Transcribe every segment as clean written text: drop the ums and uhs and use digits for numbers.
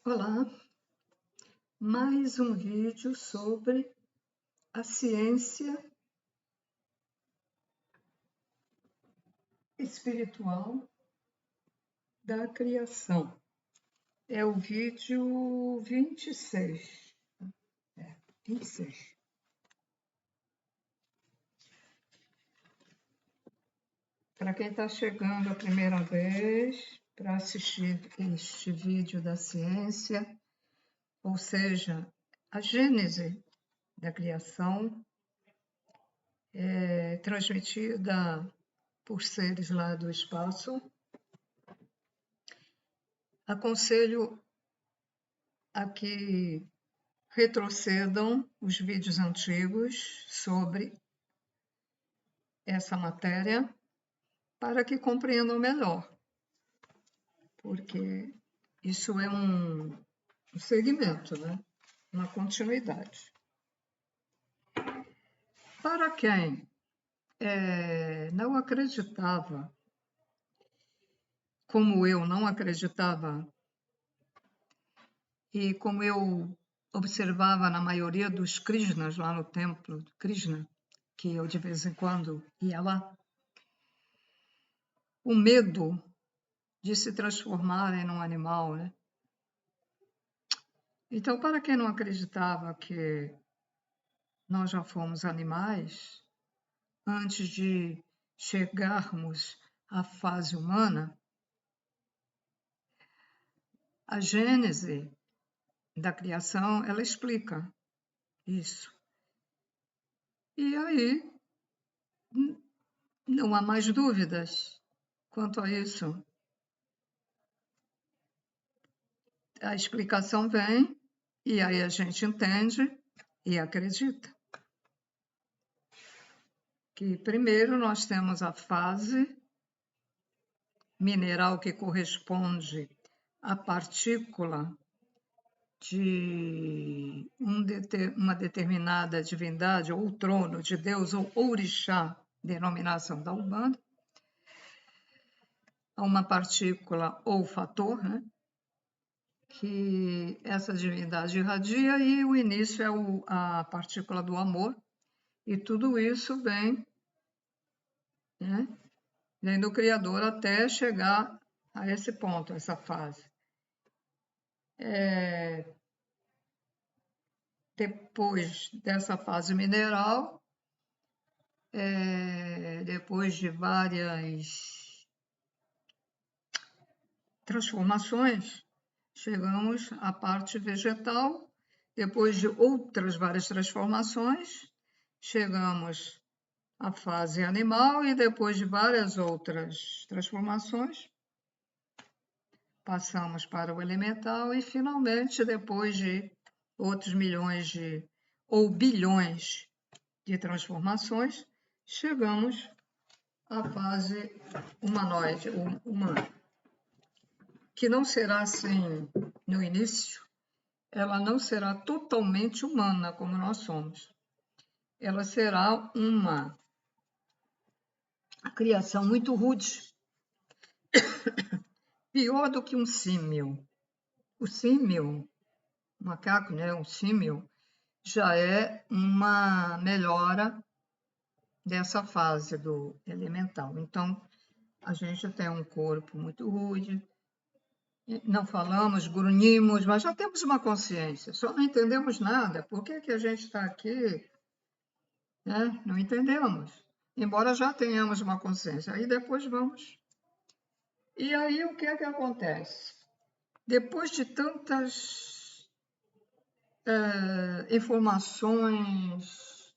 Olá, mais um vídeo sobre a ciência espiritual da criação. É o vídeo 26. 26. Para quem está chegando a primeira vez para assistir este vídeo da ciência, ou seja, a gênese da criação, transmitida por seres lá do espaço, aconselho a que retrocedam os vídeos antigos sobre essa matéria para que compreendam melhor, porque isso é um segmento, né? Uma continuidade. Para quem não acreditava, como eu não acreditava, e como eu observava na maioria dos Krishnas lá no templo de Krishna, que eu de vez em quando ia lá, o medo de se transformar em um animal, né? Então, para quem não acreditava que nós já fomos animais, antes de chegarmos à fase humana, a gênese da criação, ela explica isso. E aí, não há mais dúvidas quanto a isso. A explicação vem, e aí a gente entende e acredita. Que primeiro nós temos a fase mineral que corresponde à partícula de uma determinada divindade, ou trono de Deus, ou orixá, denominação da Umbanda, a uma partícula ou fator, né, que essa divindade irradia, e o início é a partícula do amor, e tudo isso vem, né, vem do Criador até chegar a esse ponto, essa fase. Depois dessa fase mineral, depois de várias transformações, chegamos à parte vegetal. Depois de outras várias transformações, chegamos à fase animal, e depois de várias outras transformações, passamos para o elemental, e finalmente, depois de outros milhões ou bilhões de transformações, chegamos à fase humanoide, humana, que não será assim no início. Ela não será totalmente humana como nós somos. Ela será uma criação muito rude, pior do que um símil. O símil, o macaco, né, um símil, já é uma melhora dessa fase do elemental. Então, a gente tem um corpo muito rude, não falamos, grunhimos, mas já temos uma consciência, só não entendemos nada. Por que a gente está aqui? Né? Não entendemos, embora já tenhamos uma consciência. Aí depois vamos. E aí o que é que acontece? Depois de tantas informações,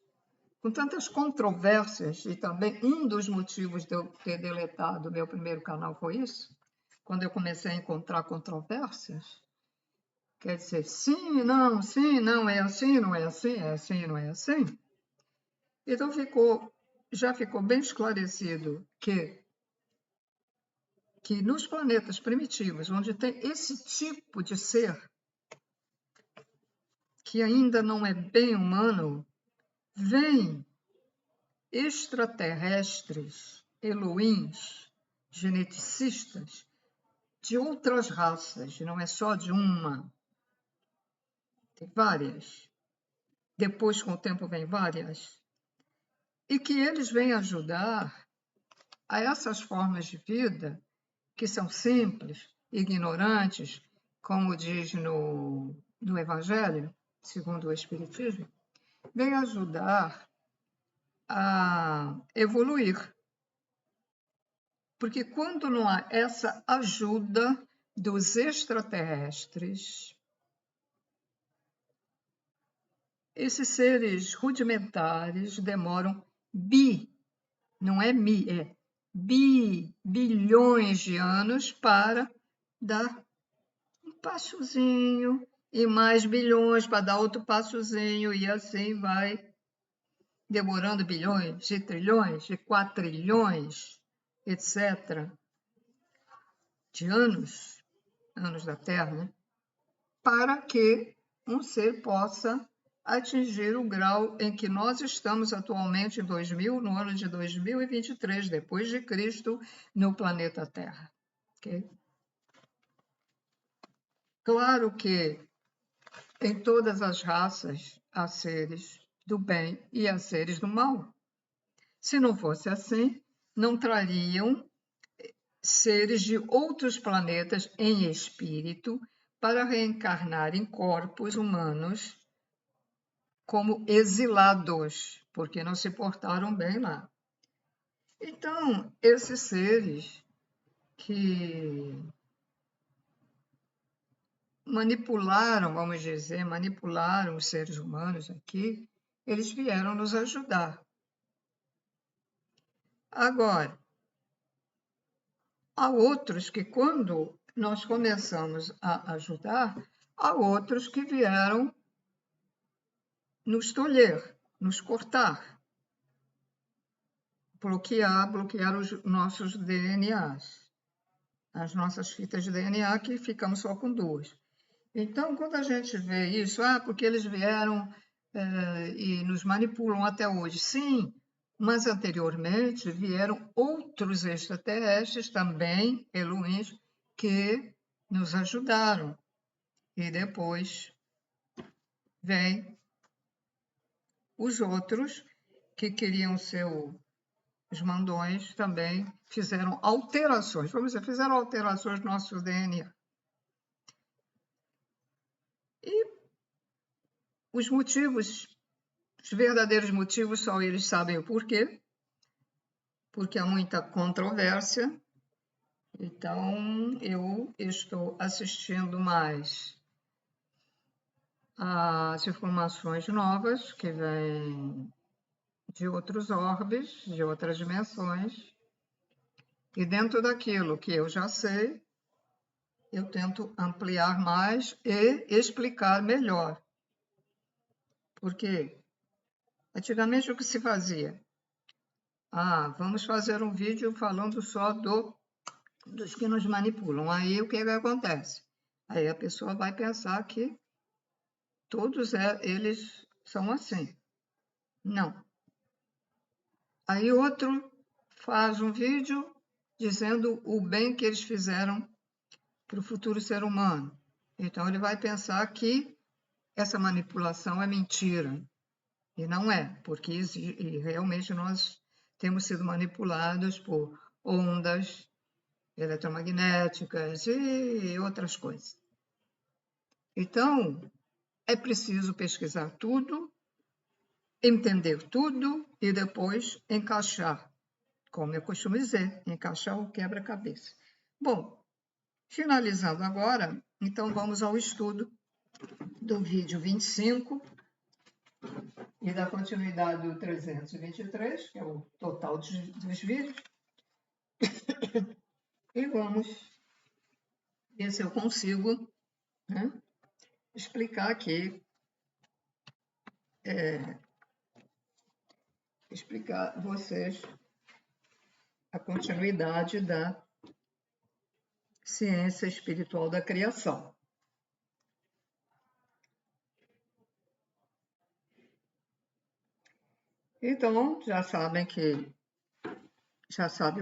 com tantas controvérsias, e também um dos motivos de eu ter deletado o meu primeiro canal foi isso, quando eu comecei a encontrar controvérsias, quer dizer, sim, não, é assim, não é assim, é assim, não é assim. Então já ficou bem esclarecido que nos planetas primitivos, onde tem esse tipo de ser, que ainda não é bem humano, vêm extraterrestres, Elohims, geneticistas, de outras raças, não é só de uma, tem várias. Depois, com o tempo, vem várias. E que eles vêm ajudar a essas formas de vida que são simples, ignorantes, como diz no Evangelho, segundo o Espiritismo, vem ajudar a evoluir. Porque quando não há essa ajuda dos extraterrestres, esses seres rudimentares demoram não é é bilhões de anos para dar um passozinho e mais bilhões para dar outro passozinho e assim vai demorando bilhões, de trilhões, de quatrilhões, etc., de anos da Terra, né? Para que um ser possa atingir o grau em que nós estamos atualmente no ano de 2023, depois de Cristo, no planeta Terra. Okay? Claro que em todas as raças há seres do bem e há seres do mal. Se não fosse assim, não trariam seres de outros planetas em espírito para reencarnar em corpos humanos como exilados, porque não se portaram bem lá. Então, esses seres que manipularam os seres humanos aqui, eles vieram nos ajudar. Agora, há outros que, quando nós começamos a ajudar, há outros que vieram nos tolher, nos cortar, bloquear os nossos DNAs, as nossas fitas de DNA, que ficamos só com duas. Então, quando a gente vê isso, porque eles vieram e nos manipulam até hoje. Sim, mas anteriormente vieram outros extraterrestres também, Elohims, que nos ajudaram. E depois vem os outros que queriam ser os mandões, também fizeram alterações, vamos dizer, fizeram alterações no nosso DNA. E os motivos, os verdadeiros motivos, só eles sabem o porquê, porque há muita controvérsia. Então, eu estou assistindo mais às informações novas que vêm de outros orbes, de outras dimensões, e dentro daquilo que eu já sei, eu tento ampliar mais e explicar melhor. Porque antigamente o que se fazia? Vamos fazer um vídeo falando só dos que nos manipulam. Aí o que acontece? Aí a pessoa vai pensar que todos eles são assim. Não. Aí outro faz um vídeo dizendo o bem que eles fizeram para o futuro ser humano. Então ele vai pensar que essa manipulação é mentira. E não é, porque realmente nós temos sido manipulados por ondas eletromagnéticas e outras coisas. Então, é preciso pesquisar tudo, entender tudo e depois encaixar, como eu costumo dizer, encaixar o quebra-cabeça. Bom, finalizando agora, então vamos ao estudo do vídeo 25 e da continuidade do 323, que é o total dos vídeos. E vamos ver se eu consigo, né, explicar aqui, explicar a vocês a continuidade da ciência espiritual da criação. Então, já sabem o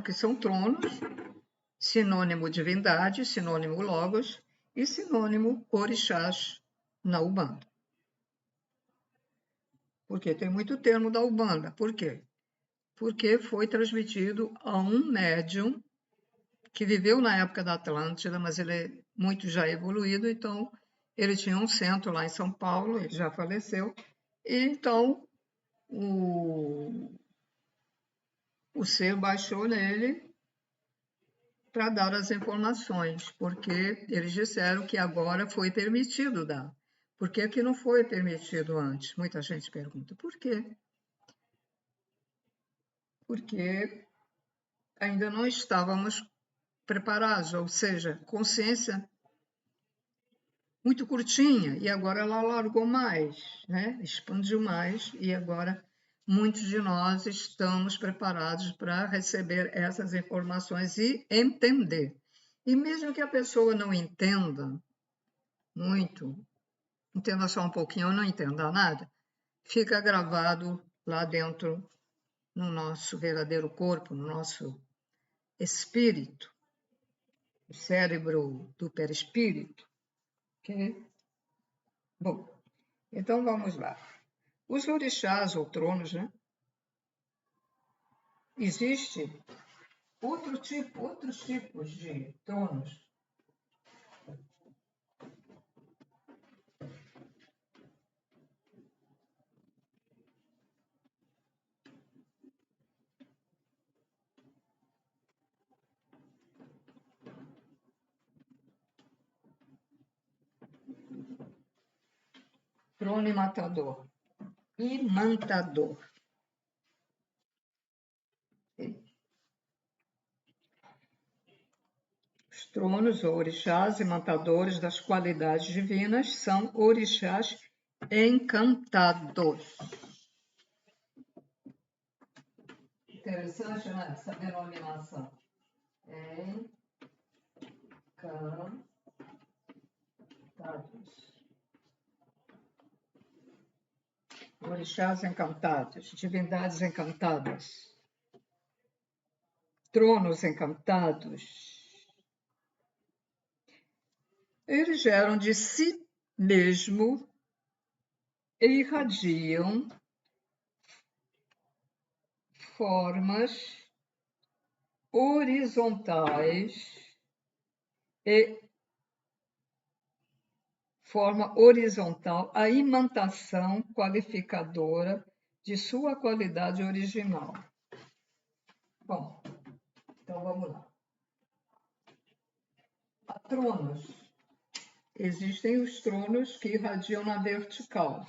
que são tronos, sinônimo divindade, sinônimo logos e sinônimo orixás na Umbanda. Porque tem muito termo da Umbanda. Por quê? Porque foi transmitido a um médium que viveu na época da Atlântida, mas ele é muito já evoluído, então ele tinha um centro lá em São Paulo, ele já faleceu, e então o ser baixou nele para dar as informações, porque eles disseram que agora foi permitido dar. Por que que não foi permitido antes? Muita gente pergunta. Por quê? Porque ainda não estávamos preparados, ou seja, consciência muito curtinha, e agora ela largou mais, né? Expandiu mais, e agora muitos de nós estamos preparados para receber essas informações e entender. E mesmo que a pessoa não entenda muito, entenda só um pouquinho ou não entenda nada, fica gravado lá dentro no nosso verdadeiro corpo, no nosso espírito, o cérebro do perispírito, ok? Bom, então vamos lá. Os orixás ou tronos, né? Existe outros tipos de tronos. Trono e matador. Imantador. Os tronos ou orixás imantadores das qualidades divinas são orixás encantados. Interessante, né? Essa denominação. Encantados. Orixás encantados, divindades encantadas, tronos encantados. Eles geram de si mesmo e irradiam formas horizontais e forma horizontal a imantação qualificadora de sua qualidade original. Bom, então vamos lá. Há tronos. Existem os tronos que irradiam na vertical,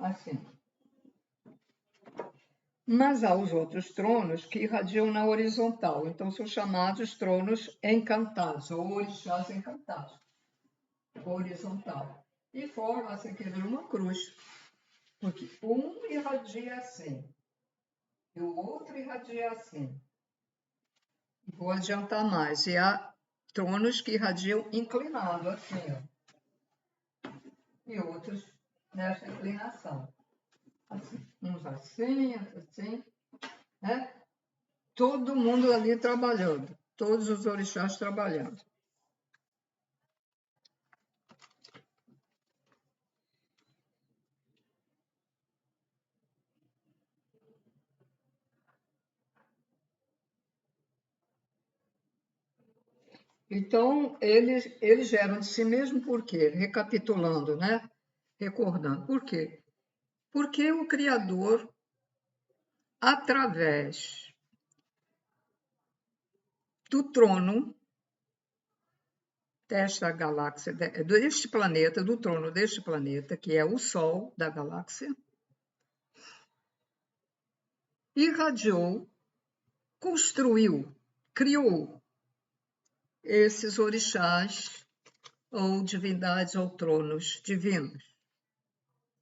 assim. Mas há os outros tronos que irradiam na horizontal, então são chamados tronos encantados, ou orixás encantados, horizontal. E forma-se aqui uma cruz, porque um irradia assim, e o outro irradia assim. Vou adiantar mais, e há tronos que irradiam inclinado, assim, ó, e outros nessa inclinação. Assim, uns assim, assim, né? Todo mundo ali trabalhando, todos os orixás trabalhando. Então, eles geram de si mesmo por quê? Recapitulando, né? Recordando. Por quê? Porque o Criador, através do trono desta galáxia, deste planeta, do trono deste planeta, que é o Sol da galáxia, irradiou, construiu, criou esses orixás ou divindades ou tronos divinos.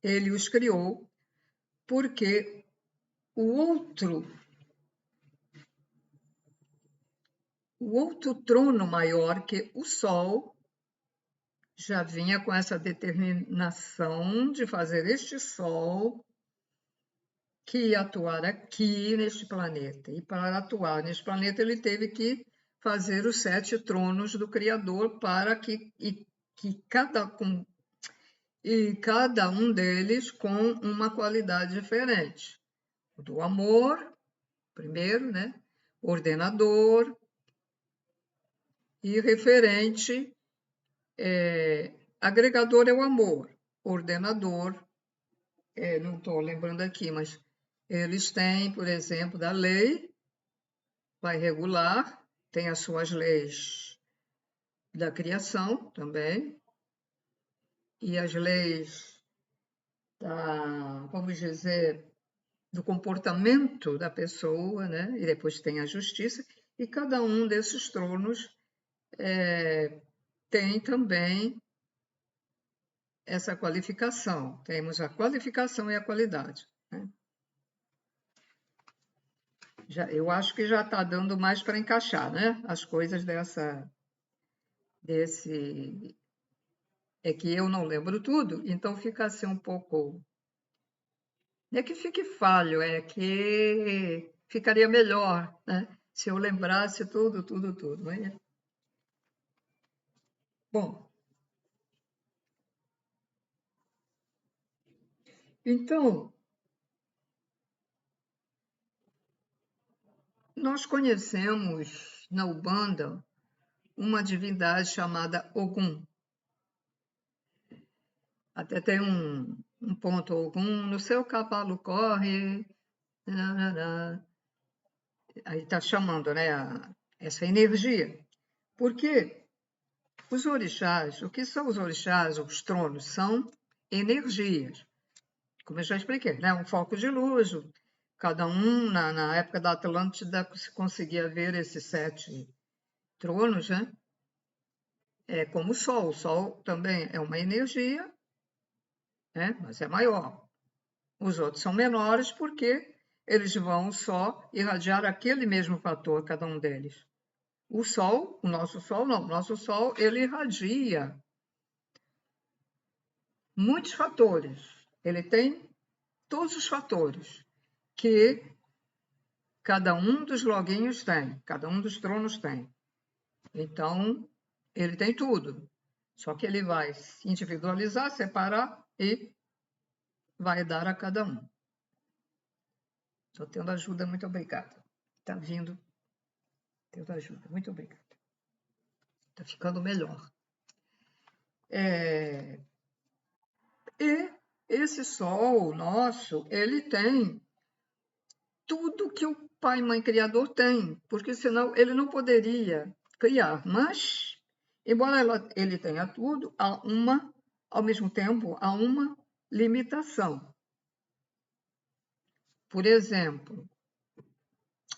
Ele os criou porque o outro trono maior que o Sol já vinha com essa determinação de fazer este Sol que ia atuar aqui neste planeta. E para atuar neste planeta, ele teve que fazer os 7 tronos do Criador para que cada um deles com uma qualidade diferente. O do amor, primeiro, né? Ordenador e referente. Agregador é o amor, ordenador, não estou lembrando aqui, mas eles têm, por exemplo, da lei, vai regular, tem as suas leis da criação também, e as leis vamos dizer, do comportamento da pessoa, né? E depois tem a justiça, e cada um desses tronos tem também essa qualificação. Temos a qualificação e a qualidade, né? Eu acho que já está dando mais para encaixar, né? As coisas desse... É que eu não lembro tudo, então fica assim um pouco... Não é que fique falho, é que ficaria melhor, né? Se eu lembrasse tudo. Né? Bom, então, nós conhecemos na Umbanda uma divindade chamada Ogum. Até tem um ponto Ogum, no seu cavalo corre, aí está chamando, né, essa energia. Porque os orixás, o que são os orixás, os tronos, são energias. Como eu já expliquei, né? Um foco de luz, cada um, na época da Atlântida, se conseguia ver esses 7 tronos, né? É como o Sol também é uma energia, né? Mas é maior. Os outros são menores porque eles vão só irradiar aquele mesmo fator, cada um deles. O Sol, o nosso Sol não, o nosso Sol, ele irradia muitos fatores. Ele tem todos os fatores que cada um dos loguinhos tem, cada um dos tronos tem. Então, ele tem tudo. Só que ele vai se individualizar, separar e vai dar a cada um. Estou tendo ajuda, muito obrigada. Está vindo, tendo ajuda, muito obrigada. Está ficando melhor. E esse Sol nosso, ele tem tudo que o Pai e Mãe Criador tem, porque senão ele não poderia criar. Mas, embora ele tenha tudo, ao mesmo tempo, há uma limitação. Por exemplo,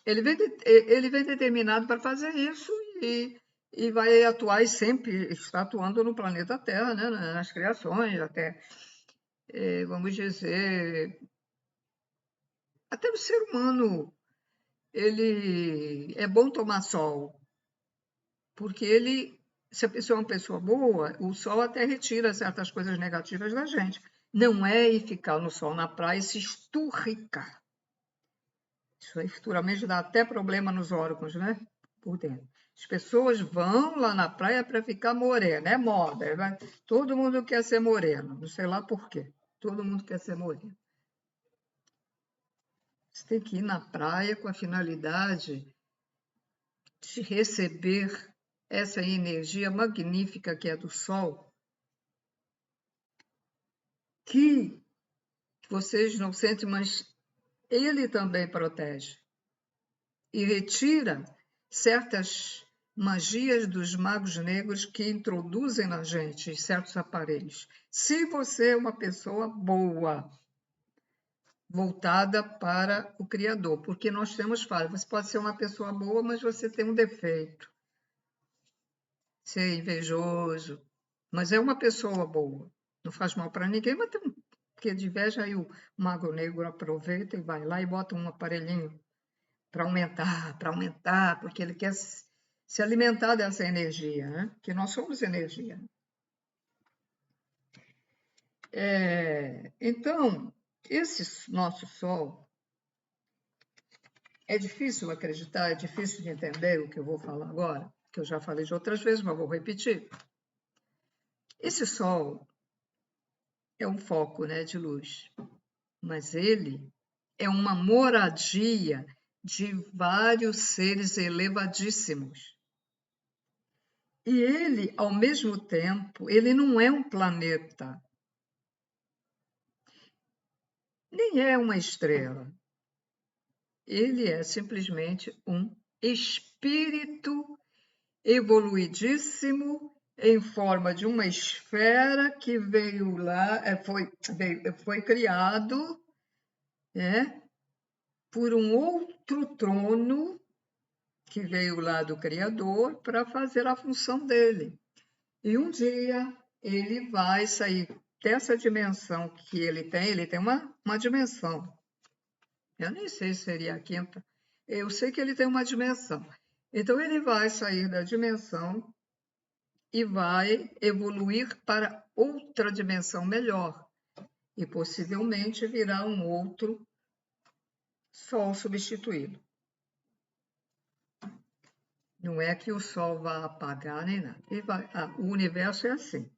ele vem determinado para fazer isso e vai atuar e sempre está atuando no planeta Terra, né, nas criações, até, vamos dizer, até o ser humano, ele é bom tomar sol, porque se a pessoa é uma pessoa boa, o sol até retira certas coisas negativas da gente. Não é ir ficar no sol na praia e se esturricar. Isso aí futuramente dá até problema nos órgãos, né? Por dentro. As pessoas vão lá na praia para ficar morena, é moda. Todo mundo quer ser moreno, não sei lá por quê. Todo mundo quer ser moreno. Você tem que ir na praia com a finalidade de receber essa energia magnífica que é do sol, que vocês não sentem, mas ele também protege e retira certas magias dos magos negros que introduzem na gente certos aparelhos. Se você é uma pessoa boa, voltada para o Criador, porque nós temos falhas. Você pode ser uma pessoa boa, mas você tem um defeito. Ser invejoso, mas é uma pessoa boa. Não faz mal para ninguém, mas tem um quê de inveja, aí o mago negro aproveita e vai lá e bota um aparelhinho para aumentar, porque ele quer se alimentar dessa energia, né? Que nós somos energia. Então, esse nosso Sol, É difícil acreditar, é difícil de entender o que eu vou falar agora, que eu já falei de outras vezes, mas vou repetir. Esse Sol é um foco, né, de luz, mas ele é uma moradia de vários seres elevadíssimos. E ele, ao mesmo tempo, ele não é um planeta, nem é uma estrela. Ele é simplesmente um espírito evoluidíssimo em forma de uma esfera que veio lá, foi criado, né, por um outro trono que veio lá do Criador para fazer a função dele. E um dia ele vai sair dessa dimensão que ele tem uma dimensão. Eu nem sei se seria a quinta. Eu sei que ele tem uma dimensão. Então ele vai sair da dimensão e vai evoluir para outra dimensão melhor. E possivelmente virá um outro Sol substituído. Não é que o Sol vá apagar nem nada. O universo é assim.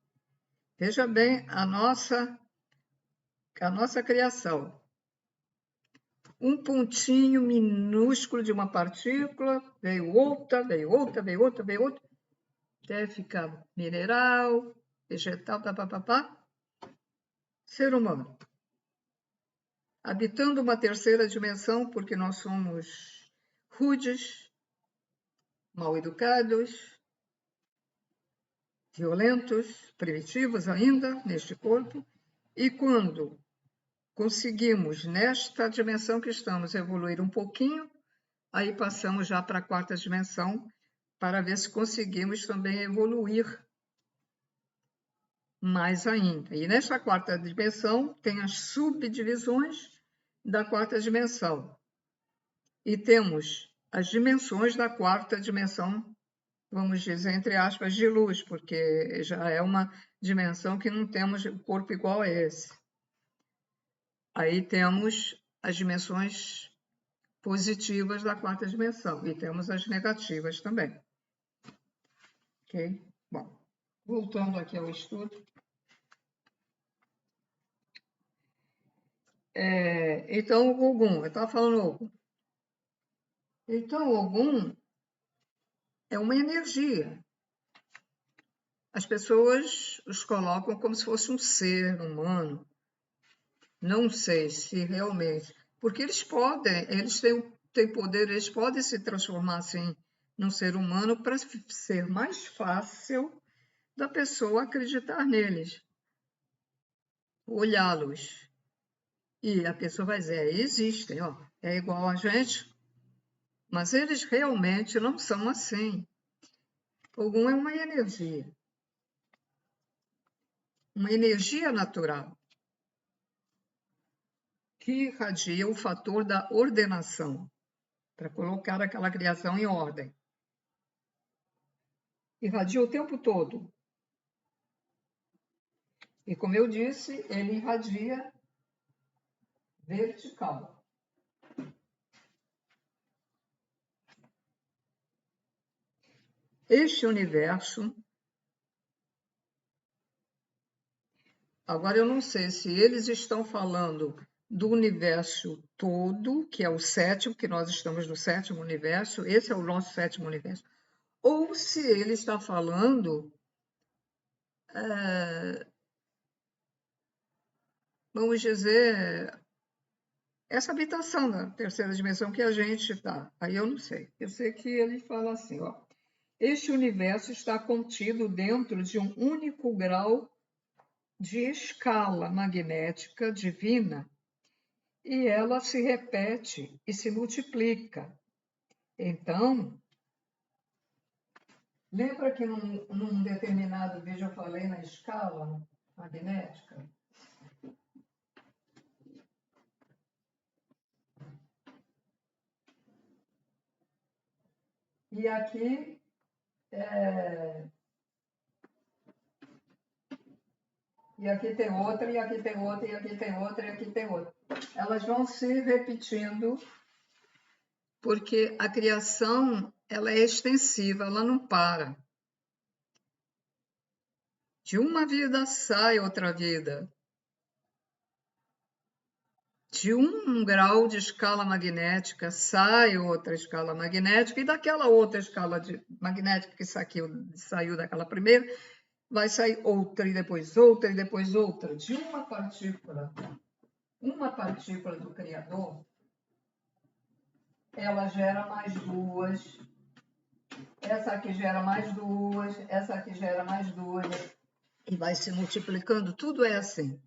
Veja bem a nossa criação. Um pontinho minúsculo de uma partícula, veio outra, veio outra, veio outra, veio outra, até ficar mineral, vegetal, papapá, ser humano. Habitando uma terceira dimensão, porque nós somos rudes, mal educados, violentos, primitivos ainda neste corpo, e quando conseguimos, nesta dimensão que estamos, evoluir um pouquinho, aí passamos já para a quarta dimensão, para ver se conseguimos também evoluir mais ainda. E nessa quarta dimensão tem as subdivisões da quarta dimensão. E temos as dimensões da quarta dimensão, vamos dizer, entre aspas, de luz, porque já é uma dimensão que não temos corpo igual a esse. Aí temos as dimensões positivas da quarta dimensão e temos as negativas também. Ok? Bom, voltando aqui ao estudo. Então, o Ogum, eu estava falando Ogum. Então, o Ogum é uma energia. As pessoas os colocam como se fosse um ser humano. Não sei se realmente... Porque eles têm poder, eles podem se transformar assim num ser humano para ser mais fácil da pessoa acreditar neles, olhá-los. E a pessoa vai dizer, existem, ó, é igual a gente, mas eles realmente não são assim. Ogum é uma energia natural, que irradia o fator da ordenação, para colocar aquela criação em ordem. Irradia o tempo todo. E como eu disse, ele irradia vertical. Este universo, agora eu não sei se eles estão falando do universo todo, que é o sétimo, que nós estamos no sétimo universo, esse é o nosso sétimo universo, ou se ele está falando, vamos dizer, essa habitação da terceira dimensão que a gente está. Aí eu não sei. Eu sei que ele fala assim, ó. Este universo está contido dentro de um único grau de escala magnética divina e ela se repete e se multiplica. Então, lembra que num determinado vídeo eu falei na escala magnética? E aqui e aqui tem outra, e aqui tem outra, e aqui tem outra, e aqui tem outra. Elas vão se repetindo porque a criação ela é extensiva, ela não para. De uma vida sai outra vida. De um grau de escala magnética sai outra escala magnética, e daquela outra escala magnética que saiu daquela primeira, vai sair outra, e depois outra, e depois outra. De uma partícula do Criador, ela gera mais duas, essa aqui gera mais duas, essa aqui gera mais duas, e vai se multiplicando. Tudo é assim.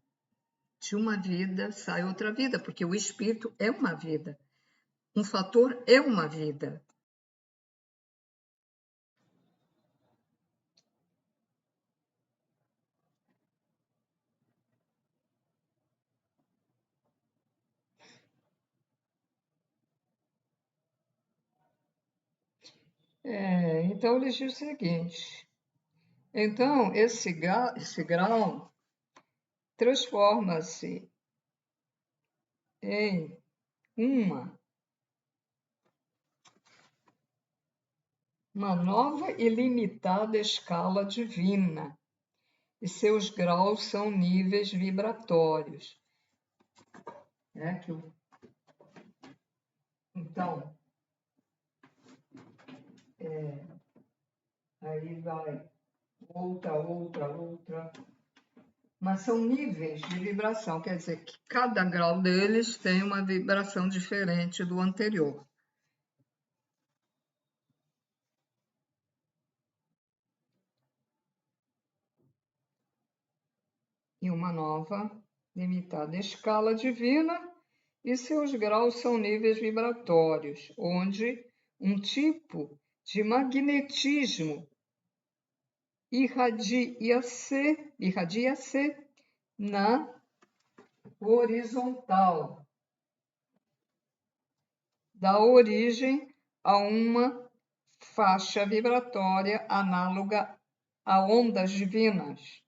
De uma vida sai outra vida, porque o espírito é uma vida. Um fator é uma vida. Então, ele diz o seguinte: então, esse grau transforma-se em uma nova e limitada escala divina, e seus graus são níveis vibratórios. Então, aí vai outra. Mas são níveis de vibração, quer dizer que cada grau deles tem uma vibração diferente do anterior. E uma nova, limitada escala divina, e seus graus são níveis vibratórios, onde um tipo de magnetismo irradia-se na horizontal, dá origem a uma faixa vibratória análoga a ondas divinas.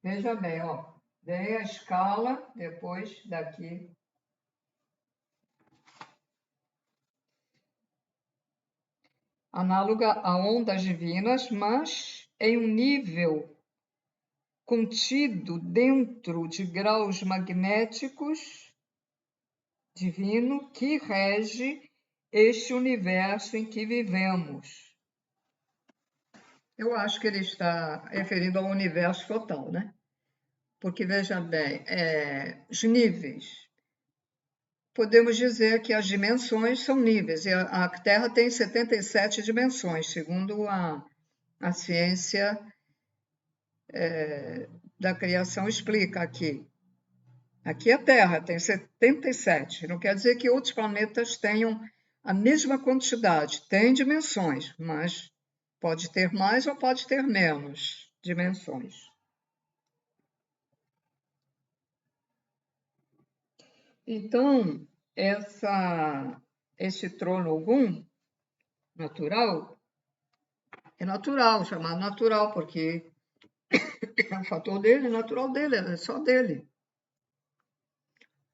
Veja bem, vem a escala, depois daqui. Análoga a ondas divinas, mas em um nível contido dentro de graus magnéticos divino que rege este universo em que vivemos. Eu acho que ele está referindo ao universo total, né? Porque, veja bem, os níveis. Podemos dizer que as dimensões são níveis, e a Terra tem 77 dimensões, segundo a ciência da criação explica aqui. Aqui a Terra tem 77, não quer dizer que outros planetas tenham a mesma quantidade, tem dimensões, mas pode ter mais ou pode ter menos dimensões. Então, esse trono algum, natural, é natural, chamado natural, porque é um fator dele, natural dele, é só dele.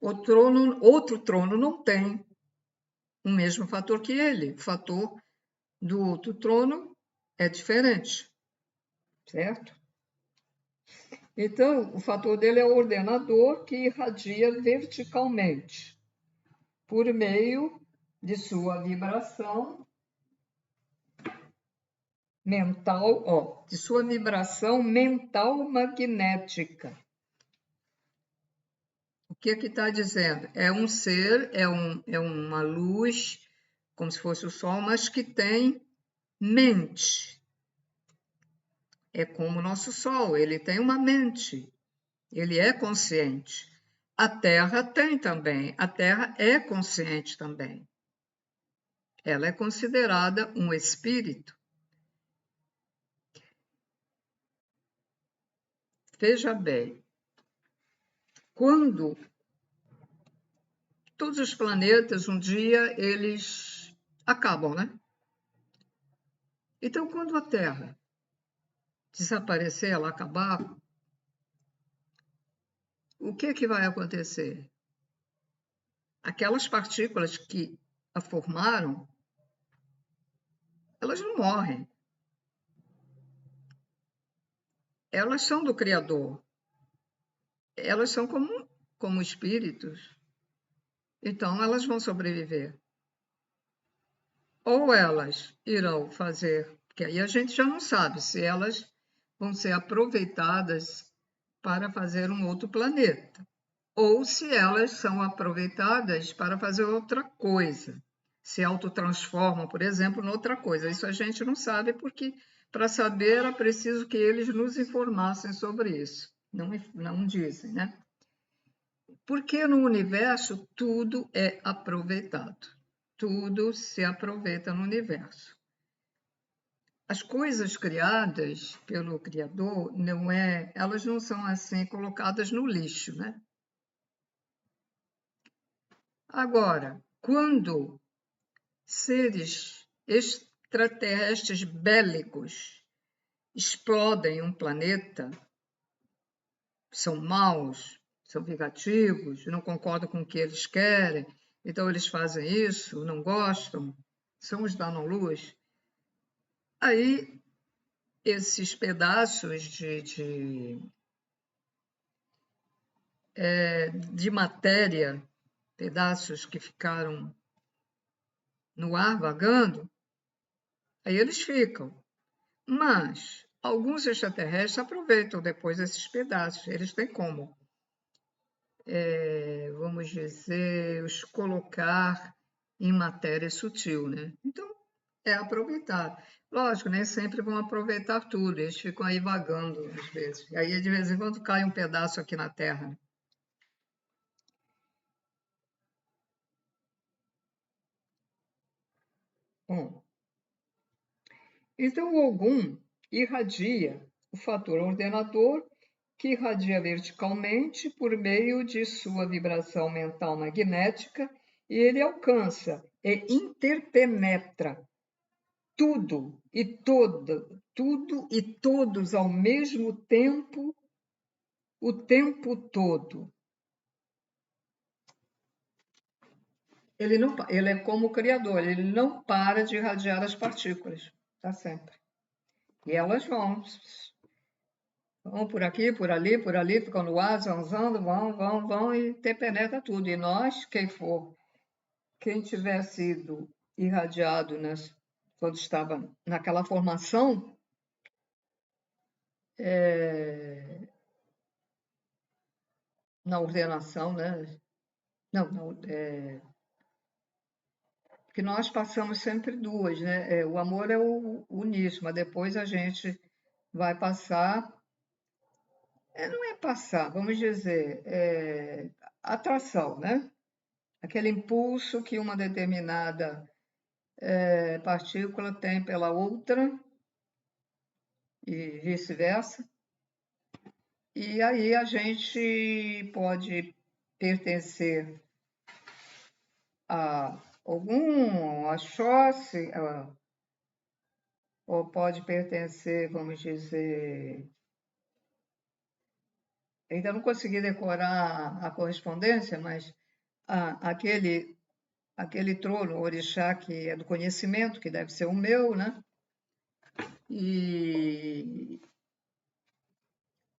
Outro trono não tem o mesmo fator que ele. O fator do outro trono é diferente, certo? Então, o fator dele é o ordenador que irradia verticalmente, por meio de sua vibração mental, de sua vibração mental magnética. O que está dizendo? É um ser, é uma luz, como se fosse o sol, mas que tem mente. É como o nosso sol, ele tem uma mente, ele é consciente. A Terra tem também, a Terra é consciente também. Ela é considerada um espírito. Veja bem, quando todos os planetas, um dia, eles acabam, né? Então, quando a Terra desaparecer, ela acabar, o que vai acontecer? Aquelas partículas que a formaram, elas não morrem. Elas são do Criador. Elas são como espíritos. Então, elas vão sobreviver. Ou elas irão fazer, porque aí a gente já não sabe se elas vão ser aproveitadas para fazer um outro planeta, ou se elas são aproveitadas para fazer outra coisa, se autotransformam, por exemplo, em outra coisa. Isso a gente não sabe, porque para saber era preciso que eles nos informassem sobre isso. Não dizem, né? Porque no universo tudo é aproveitado. Tudo se aproveita no universo. As coisas criadas pelo Criador elas não são assim colocadas no lixo, né? Agora, quando seres extraterrestres bélicos explodem um planeta, são maus, são vingativos, não concordam com o que eles querem, então eles fazem isso, não gostam, são os Danon-Luz. Aí, esses pedaços de matéria, pedaços que ficaram no ar vagando, aí eles ficam. Mas alguns extraterrestres aproveitam depois esses pedaços, eles têm como, vamos dizer, os colocar em matéria sutil, né? Então, é aproveitado. Lógico, nem sempre vão aproveitar tudo, eles ficam aí vagando às vezes. E aí, de vez em quando, cai um pedaço aqui na Terra. Bom, então o Ogum irradia o fator ordenador, que irradia verticalmente por meio de sua vibração mental magnética, e ele alcança e interpenetra tudo e todos ao mesmo tempo, o tempo todo. Ele é como o Criador, ele não para de irradiar as partículas, está sempre. E elas vão por aqui, por ali, ficam no ar, zanzando, vão e penetra tudo. E nós, quem tiver sido irradiado quando estava naquela formação, na ordenação, né? Não, que nós passamos sempre duas, né? O amor é o uníssono, mas depois a gente vai passar, não é passar, vamos dizer, atração, né? Aquele impulso que uma determinada partícula tem pela outra e vice-versa. E aí a gente pode pertencer a algum Oxóssi, ou pode pertencer, vamos dizer, ainda não consegui decorar a correspondência, mas aquele trono, o orixá, que é do conhecimento, que deve ser o meu, né? E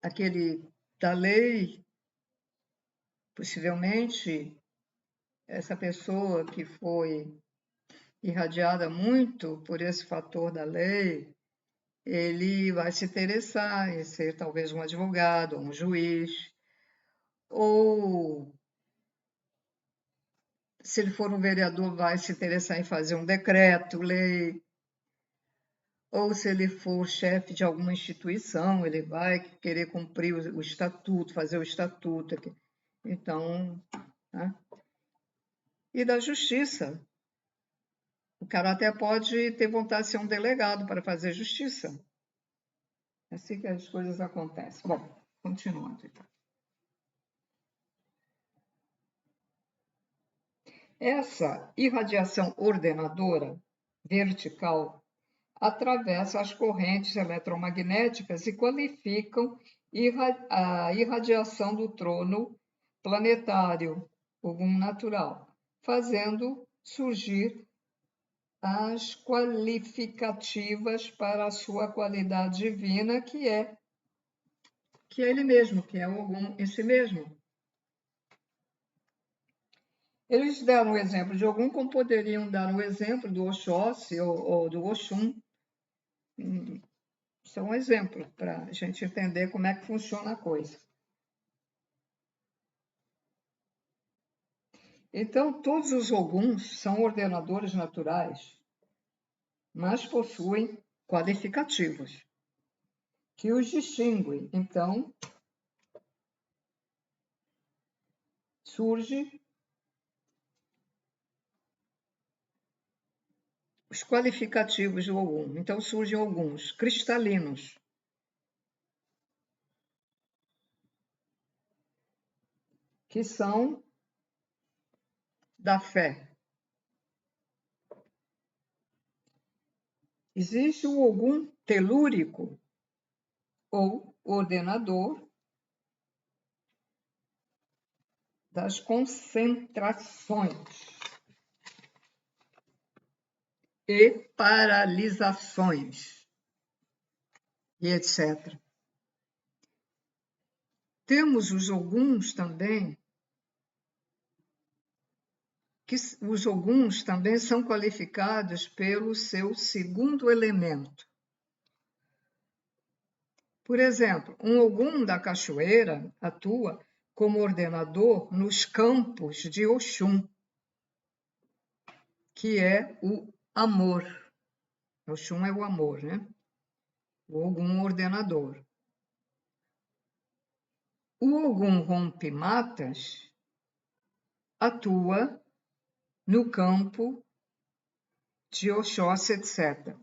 aquele da lei, possivelmente, essa pessoa que foi irradiada muito por esse fator da lei, ele vai se interessar em ser talvez um advogado, um juiz, ou se ele for um vereador, vai se interessar em fazer um decreto, lei, ou se ele for chefe de alguma instituição, ele vai querer cumprir o estatuto, fazer o estatuto. Então, né? E da justiça. O cara até pode ter vontade de ser um delegado para fazer justiça. É assim que as coisas acontecem. Bom, continuando então. Essa irradiação ordenadora vertical atravessa as correntes eletromagnéticas e qualificam a irradiação do trono planetário, o natural, fazendo surgir as qualificativas para a sua qualidade divina, que é ele mesmo, que é o Ogum em si mesmo. Eles deram o exemplo de Ogum, como poderiam dar o exemplo do Oxóssi ou do Oxum. Isso é um exemplo para a gente entender como é que funciona a coisa. Então, todos os Oguns são ordenadores naturais, mas possuem qualificativos que os distinguem. Então, surge os qualificativos do Ogum. Então, surgem alguns cristalinos, que são da fé. Existe o Ogum telúrico, ou ordenador das concentrações e paralisações, e etc. Temos os Oguns também, que os Oguns também são qualificados pelo seu segundo elemento. Por exemplo, um Ogum da cachoeira atua como ordenador nos campos de Oxum, que é o amor. Oxum é o amor, né? O Ogum ordenador. O Ogum rompe-matas atua no campo de Oxóssi, etc.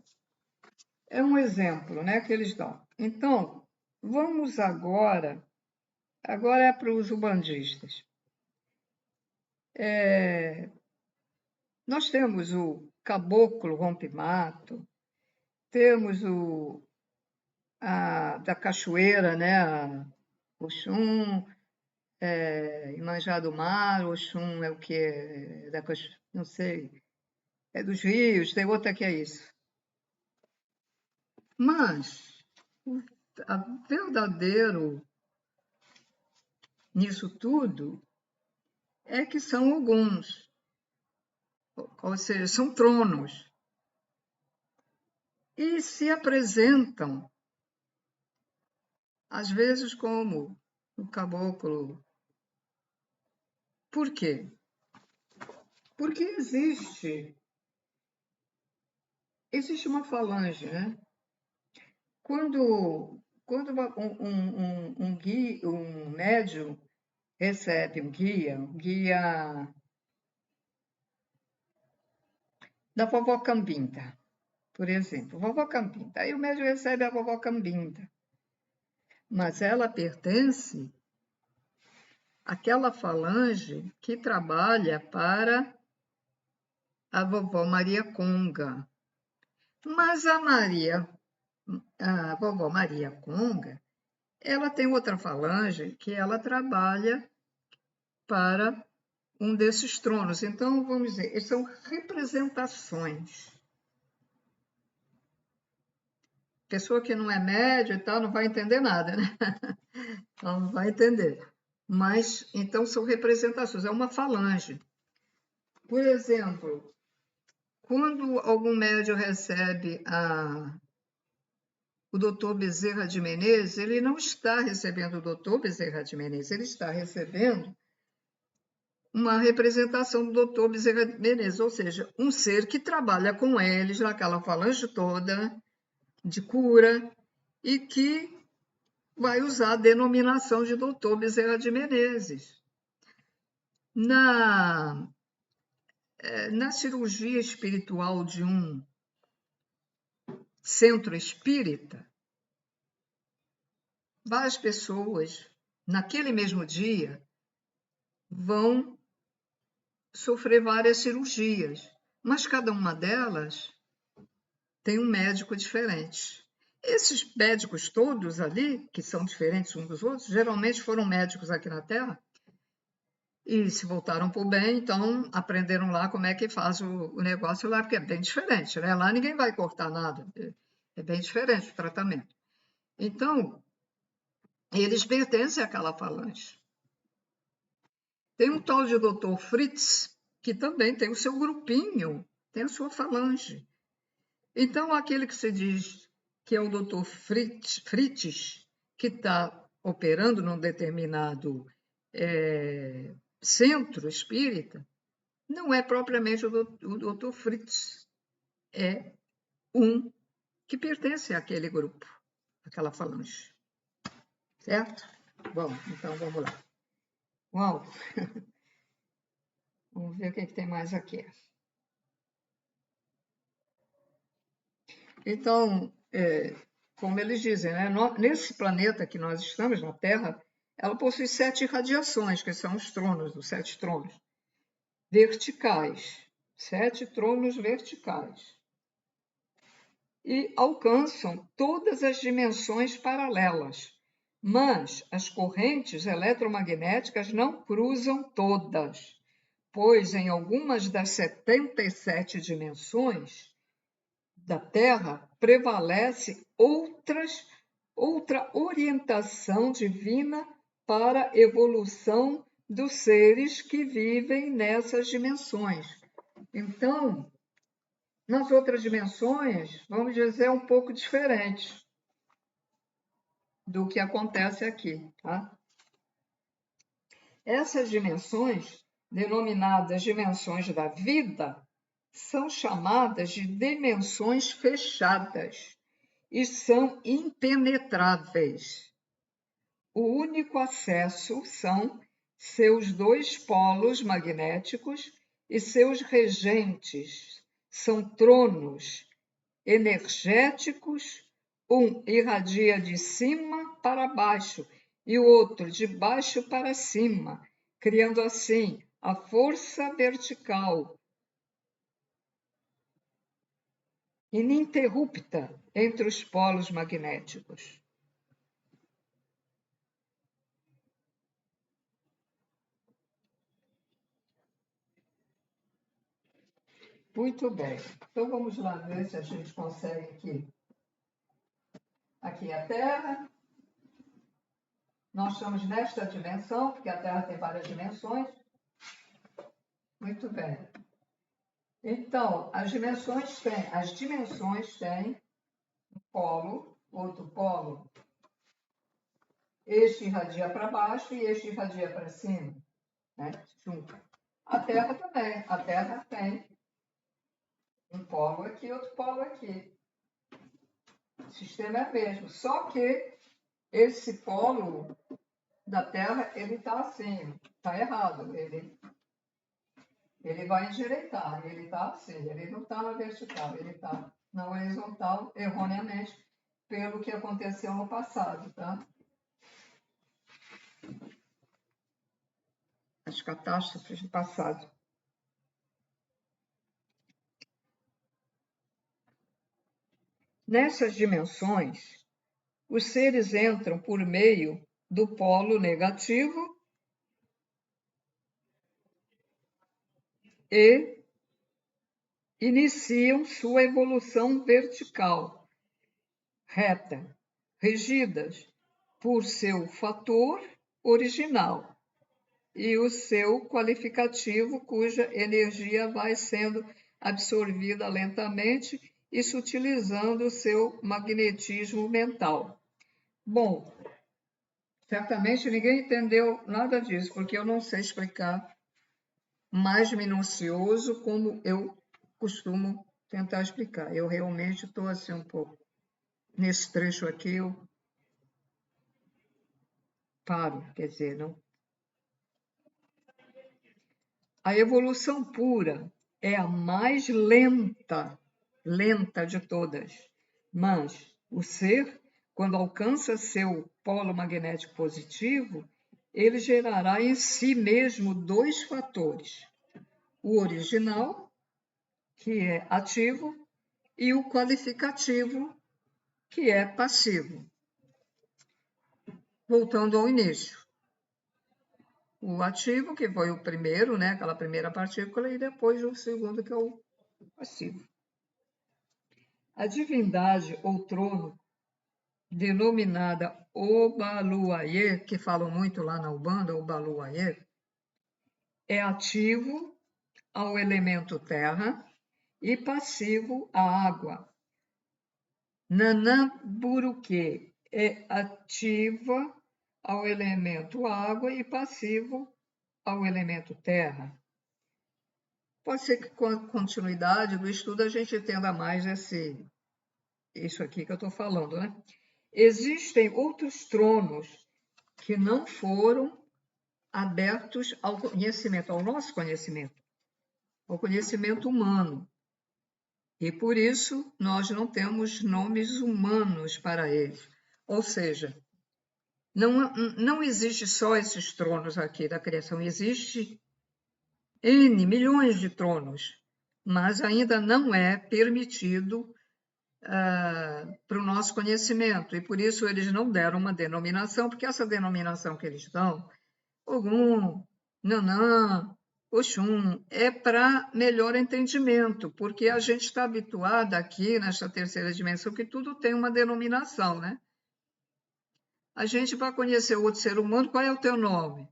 É um exemplo, né, que eles dão. Então, vamos agora é para os ubandistas. Nós temos o caboclo rompe-mato, temos da cachoeira, né, Oxum, Imanjá do Mar, Oxum é o que? Não sei, é dos rios, tem outra que é isso. Mas o verdadeiro nisso tudo é que são Oguns, ou seja, são tronos, e se apresentam, às vezes, como o caboclo. Por quê? Porque existe uma falange, né? Quando um médium recebe um guia da vovó Cambinda, por exemplo, vovó Cambinda. Aí o médium recebe a vovó Cambinda, mas ela pertence àquela falange que trabalha para a vovó Maria Conga. Mas a vovó Maria Conga, ela tem outra falange que ela trabalha para um desses tronos. Então, vamos dizer, são representações. Pessoa que não é média e tal não vai entender nada, né? Ela não vai entender. Mas, então, são representações, é uma falange. Por exemplo, quando algum médium recebe o doutor Bezerra de Menezes, ele não está recebendo o doutor Bezerra de Menezes, ele está recebendo uma representação do doutor Bezerra de Menezes, ou seja, um ser que trabalha com eles naquela falange toda de cura e que vai usar a denominação de doutor Bezerra de Menezes. Na cirurgia espiritual de um centro espírita, várias pessoas, naquele mesmo dia, vão sofrer várias cirurgias, mas cada uma delas tem um médico diferente. Esses médicos todos ali, que são diferentes uns dos outros, geralmente foram médicos aqui na Terra, e se voltaram para o bem, então aprenderam lá como é que faz o negócio lá, porque é bem diferente, né? Lá ninguém vai cortar nada, é bem diferente o tratamento. Então, eles pertencem àquela falange. Tem um tal de Dr. Fritz, que também tem o seu grupinho, tem a sua falange. Então, aquele que se diz que é o Dr. Fritz, que está operando num determinado centro espírita, não é propriamente o Dr. Fritz, é um que pertence àquele grupo, àquela falange. Certo? Bom, então vamos lá. Uau! Vamos ver o que tem mais aqui. Então, como eles dizem, né? Nesse planeta que nós estamos, na Terra, ela possui 7 radiações, que são os tronos, os 7 tronos verticais. 7 tronos verticais. E alcançam todas as dimensões paralelas. Mas as correntes eletromagnéticas não cruzam todas, pois em algumas das 77 dimensões da Terra prevalece outra orientação divina para a evolução dos seres que vivem nessas dimensões. Então, nas outras dimensões, vamos dizer, é um pouco diferente do que acontece aqui, tá? Essas dimensões, denominadas dimensões da vida, são chamadas de dimensões fechadas e são impenetráveis. O único acesso são seus 2 polos magnéticos e seus regentes. São tronos energéticos, um irradia de cima para baixo e o outro de baixo para cima, criando assim a força vertical ininterrupta entre os polos magnéticos. Muito bem. Então vamos lá ver se a gente consegue aqui. Aqui é a Terra. Nós estamos nesta dimensão, porque a Terra tem várias dimensões. Muito bem. Então, as dimensões têm um polo, outro polo. Este irradia para baixo e este irradia para cima, né? Junto. A Terra também. A Terra tem um polo aqui, outro polo aqui. O sistema é o mesmo, só que esse polo da Terra, ele está assim, está errado. Ele vai endireitar, ele está assim, ele não está na vertical, ele está na horizontal, erroneamente, pelo que aconteceu no passado, tá? As catástrofes do passado. Nessas dimensões, os seres entram por meio do polo negativo e iniciam sua evolução vertical, reta, regidas por seu fator original e o seu qualificativo, cuja energia vai sendo absorvida lentamente e sutilizando o seu magnetismo mental. Bom, certamente ninguém entendeu nada disso, porque eu não sei explicar mais minucioso como eu costumo tentar explicar. Eu realmente estou assim um pouco. Nesse trecho aqui eu paro, quer dizer, não. A evolução pura é a mais lenta de todas, mas o ser, quando alcança seu polo magnético positivo, ele gerará em si mesmo 2 fatores: o original, que é ativo, e o qualificativo, que é passivo. Voltando ao início. o ativo, que foi o primeiro, né, aquela primeira partícula, e depois o segundo, que é o passivo. A divindade ou trono, denominada Obaluayê, que falam muito lá na Ubanda, Obaluayê, é ativo ao elemento terra e passivo à água. Nanamburuque é ativa ao elemento água e passivo ao elemento terra. Pode ser que com a continuidade do estudo a gente entenda mais isso aqui que eu estou falando, né? Existem outros tronos que não foram abertos ao conhecimento, ao nosso conhecimento, ao conhecimento humano. E por isso nós não temos nomes humanos para eles. Ou seja, não existe só esses tronos aqui da criação, existe N, milhões de tronos, mas ainda não é permitido para o nosso conhecimento. E por isso eles não deram uma denominação, porque essa denominação que eles dão, Ogum, Nanã, Oxum, é para melhor entendimento, porque a gente está habituado aqui, nesta terceira dimensão, que tudo tem uma denominação, né? A gente, para conhecer outro ser humano, qual é o teu nome?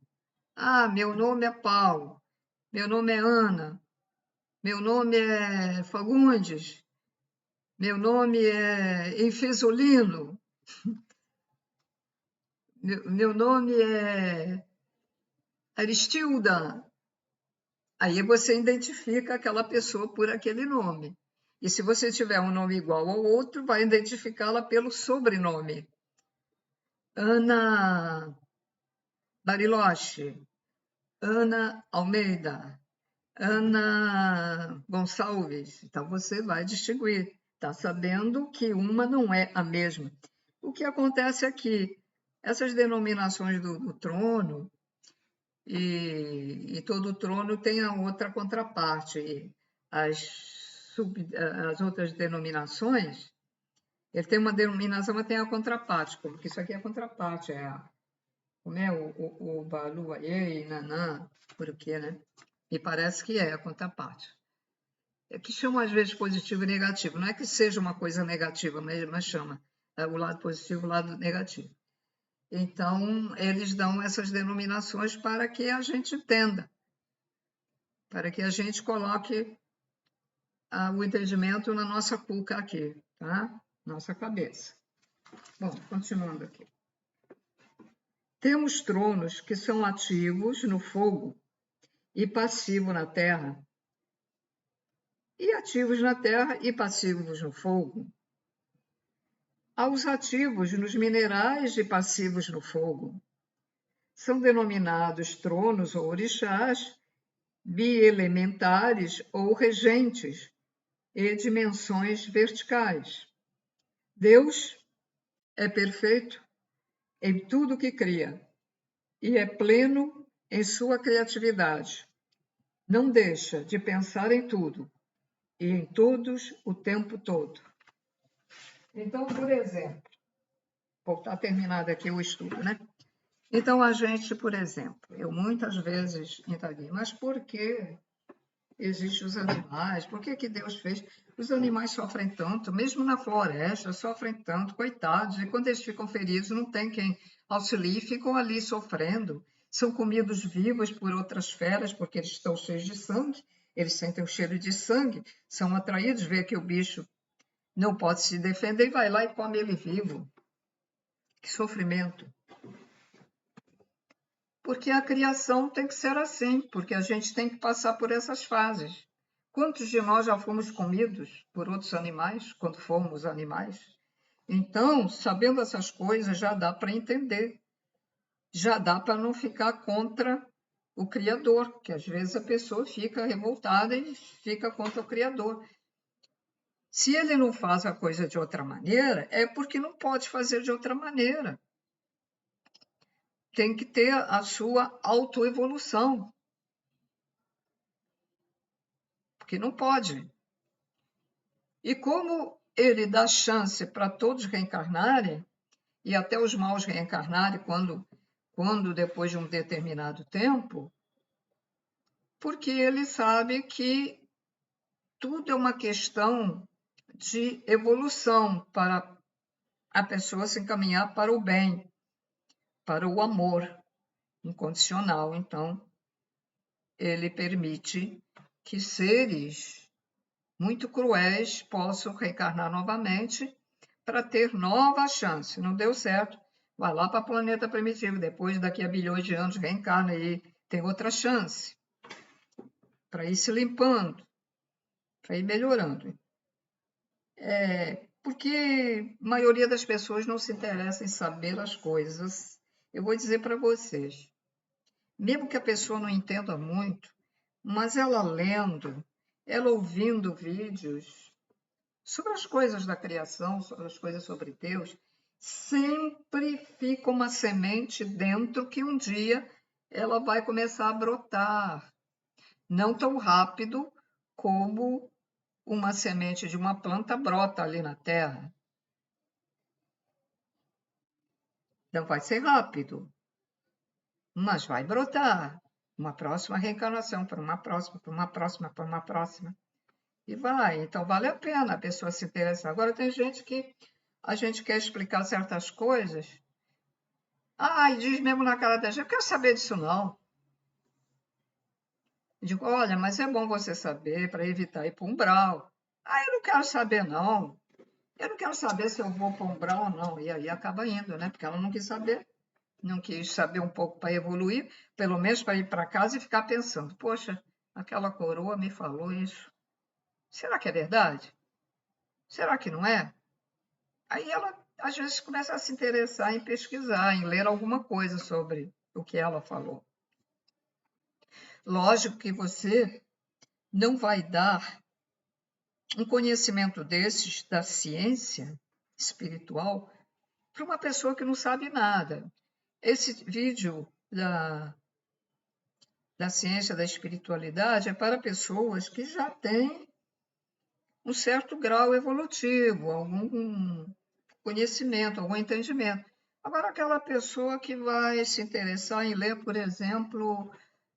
Ah, meu nome é Paulo, meu nome é Ana, meu nome é Fagundes, meu nome é Infisolino, meu nome é Aristilda. Aí você identifica aquela pessoa por aquele nome. E se você tiver um nome igual ao outro, vai identificá-la pelo sobrenome. Ana Bariloche, Ana Almeida, Ana Gonçalves. Então você vai distinguir. Está sabendo que uma não é a mesma. O que acontece aqui? Essas denominações do trono, e todo trono tem a outra contraparte. As outras denominações, ele tem uma denominação, mas tem a contraparte, porque isso aqui é a contraparte, como é o Balu, Aie, Nanã, por o quê, né? Me parece que é a contraparte. É que chama às vezes positivo e negativo. Não é que seja uma coisa negativa, mas chama o lado positivo e o lado negativo. Então, eles dão essas denominações para que a gente entenda, para que a gente coloque o entendimento na nossa cuca aqui, tá? Nossa cabeça. Bom, continuando aqui. Temos tronos que são ativos no fogo e passivos na terra, e ativos na terra e passivos no fogo. Há os ativos nos minerais e passivos no fogo. São denominados tronos ou orixás, bielementares ou regentes e dimensões verticais. Deus é perfeito em tudo que cria e é pleno em sua criatividade. Não deixa de pensar em tudo e em todos o tempo todo. Então, por exemplo, está terminado aqui o estudo, né? Então, a gente, por exemplo, eu muitas vezes indaguei, mas por que existem os animais? Por que Deus fez? Os animais sofrem tanto, mesmo na floresta, sofrem tanto, coitados, e quando eles ficam feridos, não tem quem auxilie, ficam ali sofrendo. São comidos vivos por outras feras, porque eles estão cheios de sangue, eles sentem o cheiro de sangue, são atraídos, vê que o bicho não pode se defender e vai lá e come ele vivo. Que sofrimento! Porque a criação tem que ser assim, porque a gente tem que passar por essas fases. Quantos de nós já fomos comidos por outros animais, quando fomos animais? Então, sabendo essas coisas, já dá para entender. Já dá para não ficar contra o Criador, que às vezes a pessoa fica revoltada e fica contra o Criador. Se ele não faz a coisa de outra maneira, é porque não pode fazer de outra maneira. Tem que ter a sua autoevolução. Porque não pode. E como ele dá chance para todos reencarnarem, e até os maus reencarnarem quando depois de um determinado tempo, porque ele sabe que tudo é uma questão de evolução para a pessoa se encaminhar para o bem, para o amor incondicional. Então, ele permite que seres muito cruéis possam reencarnar novamente para ter nova chance. Não deu certo, vai lá para o planeta primitivo, depois, daqui a bilhões de anos, reencarna e tem outra chance para ir se limpando, para ir melhorando. Porque a maioria das pessoas não se interessa em saber as coisas. Eu vou dizer para vocês, mesmo que a pessoa não entenda muito, mas ela lendo, ela ouvindo vídeos sobre as coisas da criação, sobre as coisas sobre Deus, sempre fica uma semente dentro que um dia ela vai começar a brotar. Não tão rápido como uma semente de uma planta brota ali na terra. Não vai ser rápido, mas vai brotar. Uma próxima reencarnação, para uma próxima, para uma próxima, para uma próxima. E vai. Então, vale a pena a pessoa se interessar. Agora, tem gente que a gente quer explicar certas coisas. E diz mesmo na cara da gente, eu quero saber disso não. Eu digo, olha, mas é bom você saber para evitar ir para o umbral. Eu não quero saber não. Eu não quero saber se eu vou para o umbral ou não. E aí acaba indo, né? Porque ela não quis saber. Não quis saber um pouco para evoluir, pelo menos para ir para casa e ficar pensando, poxa, aquela coroa me falou isso. Será que é verdade? Será que não é? Aí ela, às vezes, começa a se interessar em pesquisar, em ler alguma coisa sobre o que ela falou. Lógico que você não vai dar um conhecimento desses da ciência espiritual para uma pessoa que não sabe nada. Esse vídeo da ciência da espiritualidade é para pessoas que já têm um certo grau evolutivo, algum conhecimento, algum entendimento. Agora, aquela pessoa que vai se interessar em ler, por exemplo,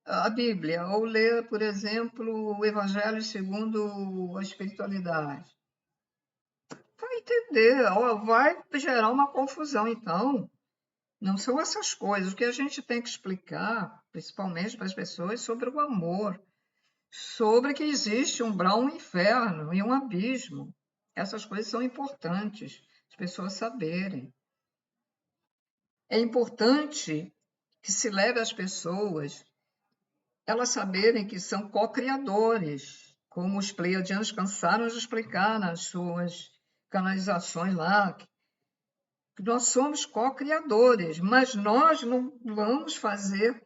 a Bíblia, ou ler, por exemplo, o Evangelho segundo a espiritualidade, vai entender, vai gerar uma confusão. Então, não são essas coisas. O que a gente tem que explicar, principalmente para as pessoas, sobre o amor, sobre que existe um umbral, um inferno e um abismo. Essas coisas são importantes as pessoas saberem. É importante que se leve às pessoas elas saberem que são co-criadores, como os pleiadianos cansaram de explicar nas suas canalizações lá, que nós somos co-criadores, mas nós não vamos fazer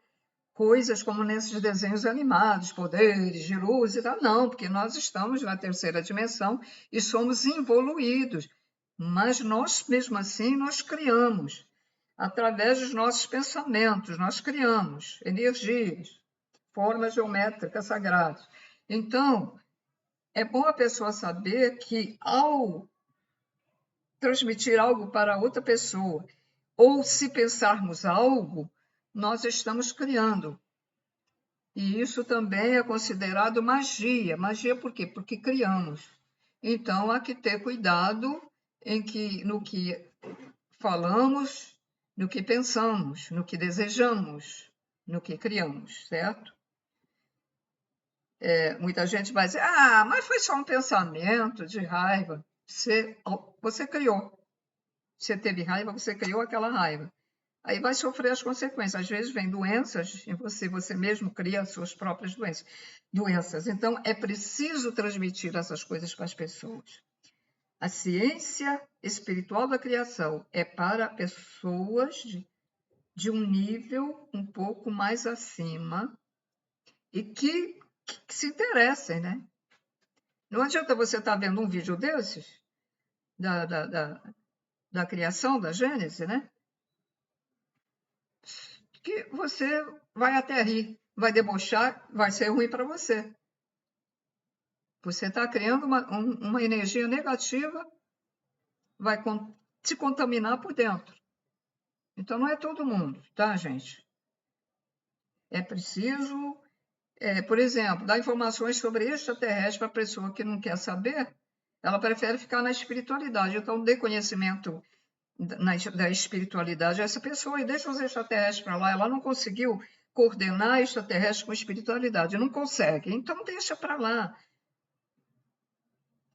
coisas como nesses desenhos animados, poderes de luz e tal, não, porque nós estamos na terceira dimensão e somos evoluídos, mas nós, mesmo assim, nós criamos, através dos nossos pensamentos, nós criamos energias, formas geométricas sagradas. Então, é bom a pessoa saber que, ao transmitir algo para outra pessoa, ou se pensarmos algo, nós estamos criando. E isso também é considerado magia. Magia por quê? Porque criamos. Então, há que ter cuidado no que falamos, no que pensamos, no que desejamos, no que criamos, certo? Muita gente vai dizer, mas foi só um pensamento de raiva. Você criou. Você teve raiva, você criou aquela raiva. Aí vai sofrer as consequências. Às vezes vem doenças em você mesmo cria as suas próprias doenças. Então, é preciso transmitir essas coisas para as pessoas. A ciência espiritual da criação é para pessoas de um nível um pouco mais acima e que se interessem, né? Não adianta você estar vendo um vídeo desses, da criação, da Gênese, né? Que você vai até rir, vai debochar, vai ser ruim para você. Você está criando uma energia negativa, vai te contaminar por dentro. Então, não é todo mundo, tá, gente? É preciso, por exemplo, dar informações sobre extraterrestre para a pessoa que não quer saber, ela prefere ficar na espiritualidade. Então, dê conhecimento da espiritualidade a essa pessoa e deixa os extraterrestres para lá. Ela não conseguiu coordenar extraterrestre com espiritualidade, não consegue. Então, deixa para lá.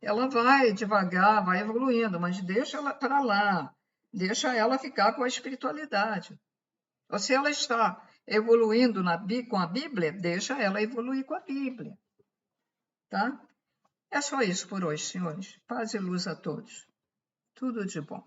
Ela vai devagar, vai evoluindo, mas deixa ela para lá. Deixa ela ficar com a espiritualidade. Ou se ela está evoluindo com a Bíblia, deixa ela evoluir com a Bíblia. Tá? É só isso por hoje, senhores. Paz e luz a todos. Tudo de bom.